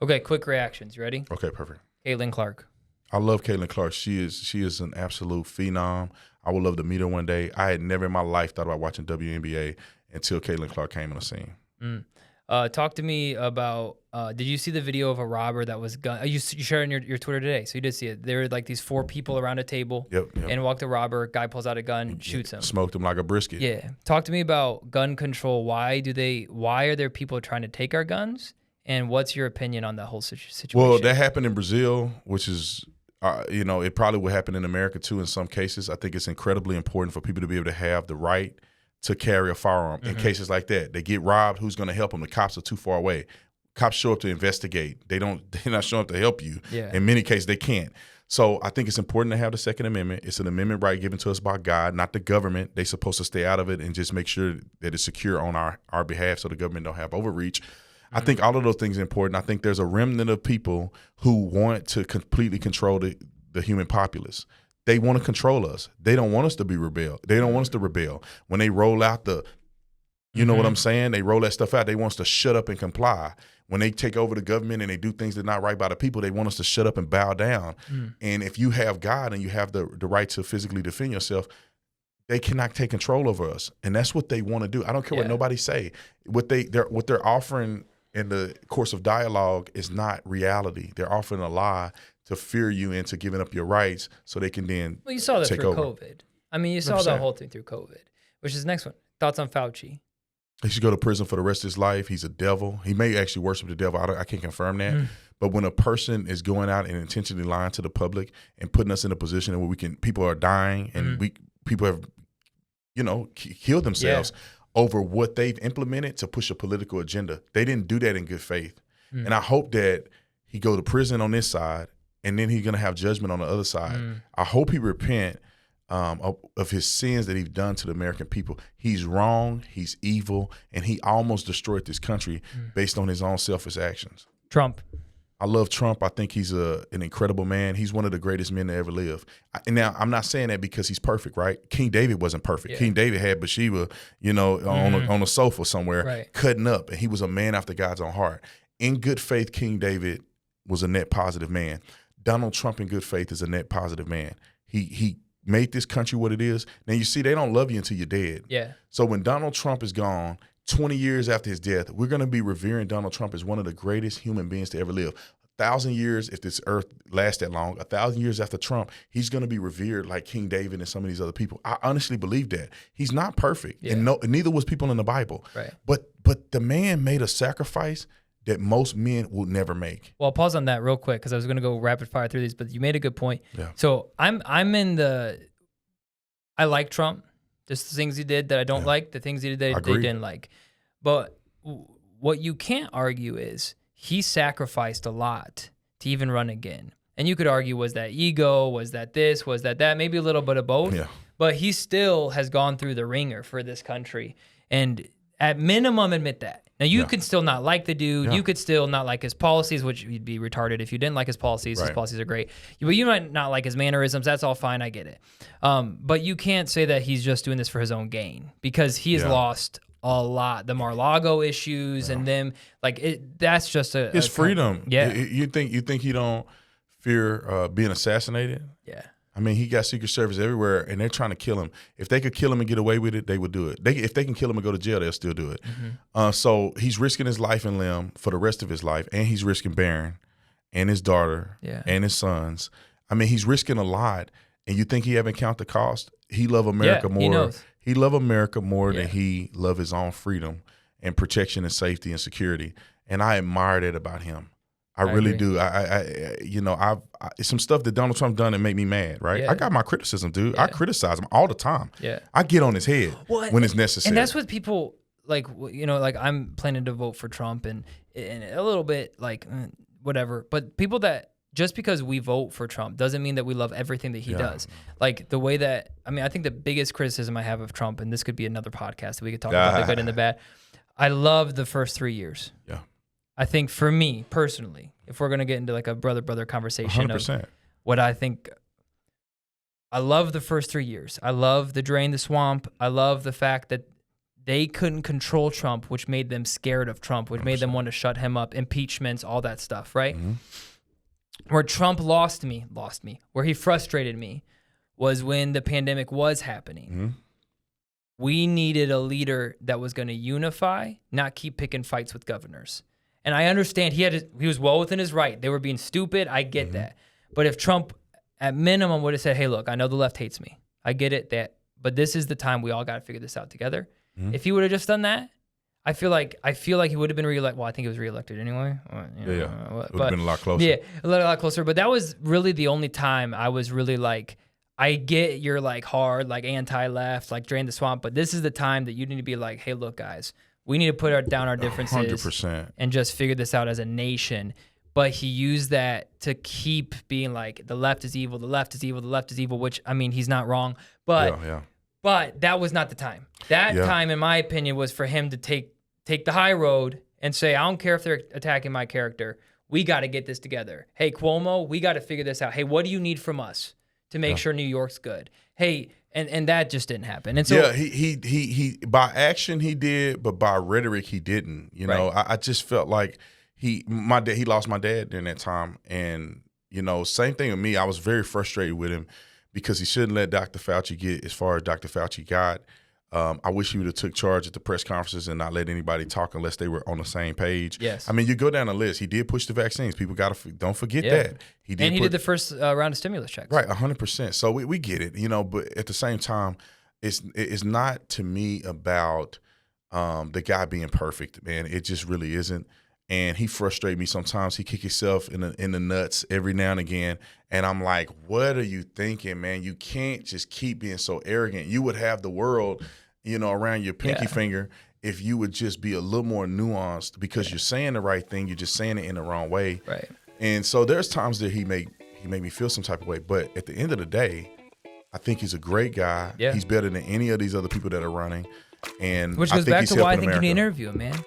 Okay, quick reactions. You ready? Okay, perfect. Caitlin Clark. I love Caitlin Clark. She is an absolute phenom. I would love to meet her one day. I had never in my life thought about watching WNBA until Caitlin Clark came on the scene. Talk to me about, did you see the video of a robber that was gun? You shared on your Twitter today, so you did see it. There were like these 4 people around a table, Yep. and walked a robber, guy pulls out a gun, shoots him. Smoked him like a brisket. Yeah. Talk to me about gun control. Why are there people trying to take our guns? And what's your opinion on that whole situation? Well, that happened in Brazil, which is, it probably would happen in America too in some cases. I think it's incredibly important for people to be able to have the right to carry a firearm in cases like that. They get robbed, who's going to help them? The cops are too far away. Cops show up to investigate. They're not showing up to help you. Yeah. In many cases, they can't. So I think it's important to have the Second Amendment. It's an amendment right given to us by God, not the government. They're supposed to stay out of it and just make sure that it's secure on our behalf so the government don't have overreach. I think all of those things are important. I think there's a remnant of people who want to completely control the human populace. They want to control us. They don't want us to be rebel. They don't want us to rebel. When they roll out you know what I'm saying? They roll that stuff out. They want us to shut up and comply. When they take over the government and they do things that are not right by the people, they want us to shut up and bow down. And if you have God and you have the right to physically defend yourself, they cannot take control over us. And that's what they want to do. I don't care what nobody say. What they're offering in the course of dialogue is not reality. They're offering a lie to fear you into giving up your rights so they can then you saw that take through over. COVID. I mean, you saw 100%. that whole thing through COVID, which is the next one. Thoughts on Fauci? He should go to prison for the rest of his life. He's a devil. He may actually worship the devil. I can't confirm that. But when a person is going out and intentionally lying to the public and putting us in a position where people are dying and people have, killed themselves over what they've implemented to push a political agenda. They didn't do that in good faith. And I hope that he go to prison on this side and then he's going to have judgment on the other side. I hope he repent of his sins that he's done to the American people. He's wrong, he's evil, and he almost destroyed this country based on his own selfish actions. Trump. I love Trump. I think he's an incredible man. He's one of the greatest men to ever live. And now, I'm not saying that because he's perfect, right? King David wasn't perfect. Yeah. King David had Bathsheba, on a sofa somewhere, cutting up, and he was a man after God's own heart. In good faith, King David was a net positive man. Donald Trump, in good faith, is a net positive man. He made this country what it is. Now, you see, they don't love you until you're dead. Yeah. So when Donald Trump is gone, 20 years after his death, we're going to be revering Donald Trump as one of the greatest human beings to ever live. 1,000 years, if this earth lasts that long, 1,000 years after Trump, he's going to be revered like King David and some of these other people. I honestly believe that. He's not perfect, and neither was people in the Bible. Right. But the man made a sacrifice that most men will never make. Well, I'll pause on that real quick because I was going to go rapid fire through these, but you made a good point. Yeah. So I like Trump. Just the things he did that I don't like, the things he did that they didn't like. But what you can't argue is he sacrificed a lot to even run again. And you could argue, was that ego? Was that this? Was that that? Maybe a little bit of both. Yeah. But he still has gone through the ringer for this country. And at minimum, admit that. Now, you could still not like the dude. You could still not like his policies, which you'd be retarded if you didn't like his policies. His policies are great. But you might not like his mannerisms. That's all fine. I get it. But you can't say that he's just doing this for his own gain because he has lost a lot. The Mar-a-Lago issues and them, that's just his freedom. Yeah. You think he don't fear being assassinated? Yeah. I mean, he got Secret Service everywhere, and they're trying to kill him. If they could kill him and get away with it, they would do it. If they can kill him and go to jail, they'll still do it. So he's risking his life and limb for the rest of his life, and he's risking Barron and his daughter and his sons. I mean, he's risking a lot, and you think he haven't counted the cost? He love America more. He knows. He love America more than he love his own freedom and protection and safety and security, and I admire that about him. I really agree. do. I've some stuff that Donald Trump done that make me mad, right? Yeah. I got my criticism, dude. I criticize him all the time. Yeah. I get on his head when it's necessary. And that's what people I'm planning to vote for Trump and a little bit whatever. But people that just because we vote for Trump doesn't mean that we love everything that he does. Like the way that, I think the biggest criticism I have of Trump, and this could be another podcast that we could talk about the good and the bad. I love the first 3 years. Yeah. I think for me personally, if we're going to get into like a brother conversation 100%. of what I think, I love the first 3 years. I love the drain the swamp. I love the fact that they couldn't control Trump, which made them scared of Trump, which 100%. Made them want to shut him up, impeachments, all that stuff, right? Mm-hmm. Where Trump lost me, where he frustrated me was when the pandemic was happening. Mm-hmm. We needed a leader that was going to unify, not keep picking fights with governors. And I understand he was well within his right. They were being stupid. I get that. But if Trump, at minimum, would have said, hey, look, I know the left hates me. I get it, but this is the time we all got to figure this out together. Mm-hmm. If he would have just done that, I feel like he would have been reelected. Well, I think he was reelected anyway. It would have been a lot closer. Yeah, a lot closer. But that was really the only time I was really like, I get you're like hard, like anti-left, like drain the swamp, but this is the time that you need to be like, hey, look, guys, we need to put down our differences 100%. And just figure this out as a nation. But he used that to keep being like, the left is evil, the left is evil, the left is evil, which, I mean, he's not wrong. But but that was not the time. That time, in my opinion, was for him to take the high road and say, I don't care if they're attacking my character. We got to get this together. Hey, Cuomo, we got to figure this out. Hey, what do you need from us to make sure New York's good? Hey, and that just didn't happen. And so he by action he did, but by rhetoric he didn't. You know, I just felt like he lost my dad during that time, and you know, same thing with me. I was very frustrated with him because he shouldn't let Dr. Fauci get as far as Dr. Fauci got. I wish he would have took charge at the press conferences and not let anybody talk unless they were on the same page. Yes. I mean, you go down the list. He did push the vaccines. People don't forget that. He did the first round of stimulus checks. Right, 100%. So we get it, you know. But at the same time, it's not to me about the guy being perfect, man. It just really isn't. And he frustrates me sometimes. He kick himself in the nuts every now and again. And I'm like, what are you thinking, man? You can't just keep being so arrogant. You would have the world, you know, around your pinky finger if you would just be a little more nuanced, because you're saying the right thing. You're just saying it in the wrong way. Right. And so there's times that he made me feel some type of way. But at the end of the day, I think he's a great guy. Yeah. He's better than any of these other people that are running. And which goes back to why I think you need to interview him, man.